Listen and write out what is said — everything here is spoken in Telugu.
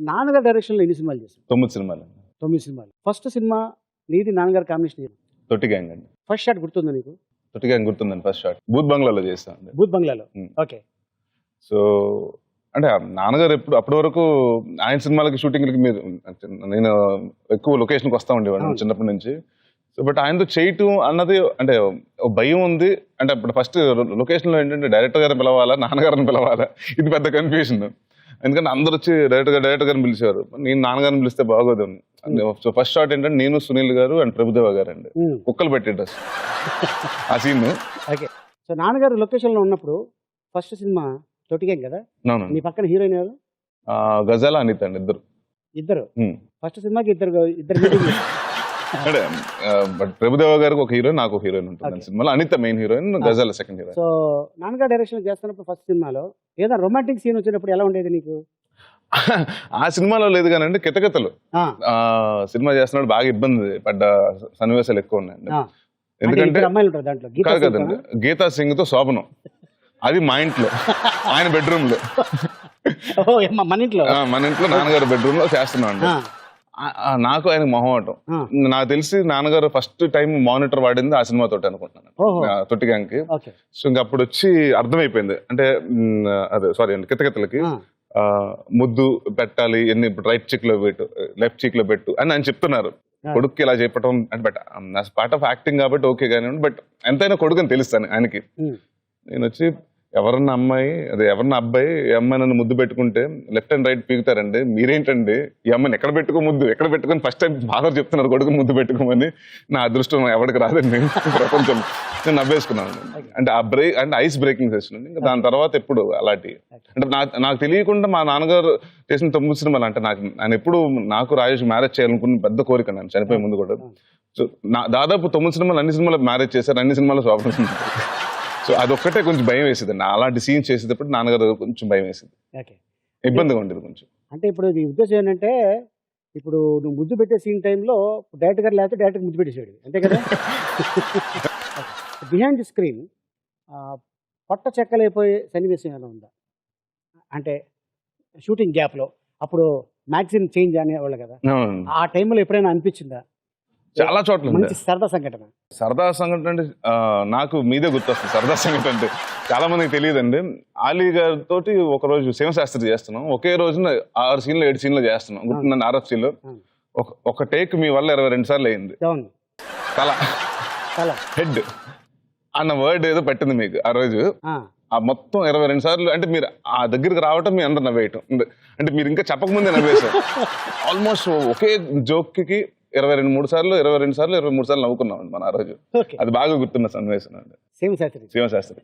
నాన్నగారు డైరెక్షన్లో ఎన్ని సినిమాలు చేశారు? 9 సినిమాలు. 9 సినిమాలు. ఫస్ట్ సినిమా నీది నాన్నగారు కాంబినేషన్ ఏది? తొట్టి గ్యాంగ్ అండి. ఫస్ట్ షాట్ గుర్తుందా నీకు? తొట్టి గ్యాంగ్ గుర్తుందండి. ఫస్ట్ షాట్ బూత్ బంగ్లాలో చేస్తాను. భూత్ బంగ్లాలో. ఓకే. సో అంటే నాన్నగారు ఎప్పుడు అప్పటి వరకు ఆయన సినిమాలకి షూటింగ్లకి మీరు నేను ఎక్కువ లొకేషన్కి వస్తూ ఉండేవాడిని చిన్నప్పటి నుంచి. సో బట్ ఆయనతో చేయటం అన్నది అంటే ఒక భయం ఉంది. అంటే అప్పుడు ఫస్ట్ లొకేషన్లో ఏంటంటే డైరెక్టర్ గారిని పిలవాలా నాన్నగారిని పిలవాలా, ఇది పెద్ద కన్ఫ్యూజన్. ఎందుకంటే అందరు వచ్చి డైరెక్టర్ గారిని పిలిచేవారు, నేను నాన్నగారిని పిలిస్తే బాగోదు. సో ఫస్ట్ షాట్ ఏంటంటే నేను, సునీల్ గారు అండ్ ప్రభుదేవ గారు అండి కుక్కలు పెట్టే డ్రెస్ ఆ సీన్. ఓకే. సో నాన్నగారు లొకేషన్లో ఉన్నప్పుడు ఫస్ట్ సినిమా తొట్టిగేం కదా, నీ పక్కన హీరోయిన్ ఎవరు? గజాల అనిత అండి. ఇద్దరు. ఫస్ట్ సినిమాకి ఇద్దరు మీటింగ్. అంటే బట్ ప్రభుదేవ గారికి ఒక హీరోయిన్, నాకు ఒక హీరోయిన్ ఉంటుంది సినిమాలో. అనిత మెయిన్ హీరోయిన్, గజాల సెకండ్ హీరోయిన్. సో నాన్నగారు డైరెక్షన్ చేస్తున్నప్పుడు ఫస్ట్ సినిమాలో ఏదైనా రొమాంటిక్ సీన్ వచ్చినప్పుడు ఎలా ఉండేది నీకు? ఆ సినిమాలో లేదు కానండి, కితకితలు సినిమా చేస్తున్నాడు బాగా ఇబ్బంది పడ్డ సన్నివేశాలు ఎక్కువ ఉన్నాయండి. ఎందుకంటే అమ్మాయిలు ఉంటారు దాంట్లో. కాదు కదండి, గీతా సింగ్ తో శోభనం, అది మా ఇంట్లో ఆయన బెడ్రూమ్ లో, మన ఇంట్లో నాన్నగారు బెడ్రూమ్ లో చేస్తున్నాడు. నాకు ఆయన మొహమాటం. నాకు తెలిసి నాన్నగారు ఫస్ట్ టైం మానిటర్ వాడింది ఆ సినిమా తోటి అనుకుంటున్నాను, తొట్టి గ్యాంగ్ కి. సో ఇంక అప్పుడు వచ్చి అర్థమైపోయింది, అంటే అదే సారీ అండి కితకితలకి ముద్దు పెట్టాలి, ఎన్ని రైట్ చీక్ లో పెట్టు, లెఫ్ట్ చీక్ లో పెట్టు అని ఆయన చెప్తున్నారు. కొడుక్కి ఇలా చెప్పడం అంటే బట్ పార్ట్ ఆఫ్ యాక్టింగ్ కాబట్టి ఓకే కానీ, బట్ ఎంతైనా కొడుకు అని తెలుస్తాను ఆయనకి. నేను వచ్చి ఎవరన్నా అమ్మాయి అదే ఎవరన్నా అబ్బాయి ఈ అమ్మాయి నన్ను ముద్దు పెట్టుకుంటే లెఫ్ట్ అండ్ రైట్ పీకుతారండి, మీరేంటండి ఈ అమ్మాయిని ఎక్కడ పెట్టుకో ముద్దు ఎక్కడ పెట్టుకొని ఫస్ట్ టైం ఫాదర్ చెప్తున్నారు కొడుకు ముద్దు పెట్టుకోమని. నా అదృష్టం ఎవరికి రాదండి ప్రపంచం. నేను నవ్వేసుకున్నాను. అంటే ఆ అంటే ఐస్ బ్రేకింగ్ సెషన్ అండి. ఇంకా దాని తర్వాత ఎప్పుడు అలాంటి అంటే నాకు తెలియకుండా మా నాన్నగారు చేసిన 9 సినిమాలు అంటే ఆయన ఎప్పుడు నాకు రాజేష్ మ్యారేజ్ చేయాలనుకున్న పెద్ద కోరిక నన్ను చనిపోయే ముందు కూడా. సో దాదాపు 9 సినిమాలు అన్ని సినిమాలు మ్యారేజ్ చేశారు, అన్ని సినిమాలు శోభనం. సో అదొక్కటే కొంచెం భయం వేసేది అండి, అలాంటి సీన్ చేసేటప్పుడు నాన్నగారు కొంచెం భయం వేసేది, ఇబ్బందిగా ఉండేది కొంచెం. అంటే ఇప్పుడు నీ ఉద్దేశం ఏంటంటే ఇప్పుడు నువ్వు ముద్దు పెట్టే సీన్ టైంలో డైరెక్టర్ గారు లేకపోతే డైరెక్టర్ ముద్దు పెట్టేసాడు అంతే కదా? బిహైండ్ ది స్క్రీన్ పొట్ట చెక్కలైపోయే సన్నివేశం ఏమైనా ఉందా? అంటే షూటింగ్ గ్యాప్లో అప్పుడు మ్యాగజైన్ చేంజ్ అనేవాళ్ళు కదా, ఆ టైంలో ఎప్పుడైనా అనిపించిందా? చాలా చోట్ల సరదా సంఘటన. సరదా సంఘటన అంటే నాకు మీదే గుర్తొస్తుంది. సరదా సంఘటన అంటే చాలా మందికి తెలియదండి. ఆలీ గారితో ఒక రోజు శివశాస్త్రి చేస్తున్నాం, ఒకే రోజున 6 సీన్లు 7 సీన్లు చేస్తున్నాం. గుర్తుందండి RFCలో ఒక టేక్ మీ వల్ల 22 సార్లు అయింది. తల హెడ్ అన్న వర్డ్ ఏదో పెట్టింది మీకు ఆ రోజు. ఆ మొత్తం 22 సార్లు అంటే మీరు ఆ దగ్గరికి రావటం మీ అందరు నవ్వేయటం, అంటే మీరు ఇంకా చెప్పకముందే నవ్వేశారు. ఆల్మోస్ట్ ఒకే జోక్కి 22 సార్లు 23 సార్లు నవ్వుకున్నాం అండి మనం ఆ రోజు. అది బాగా గుర్తున్న సన్నివేశం అండి. శివశాస్త్రి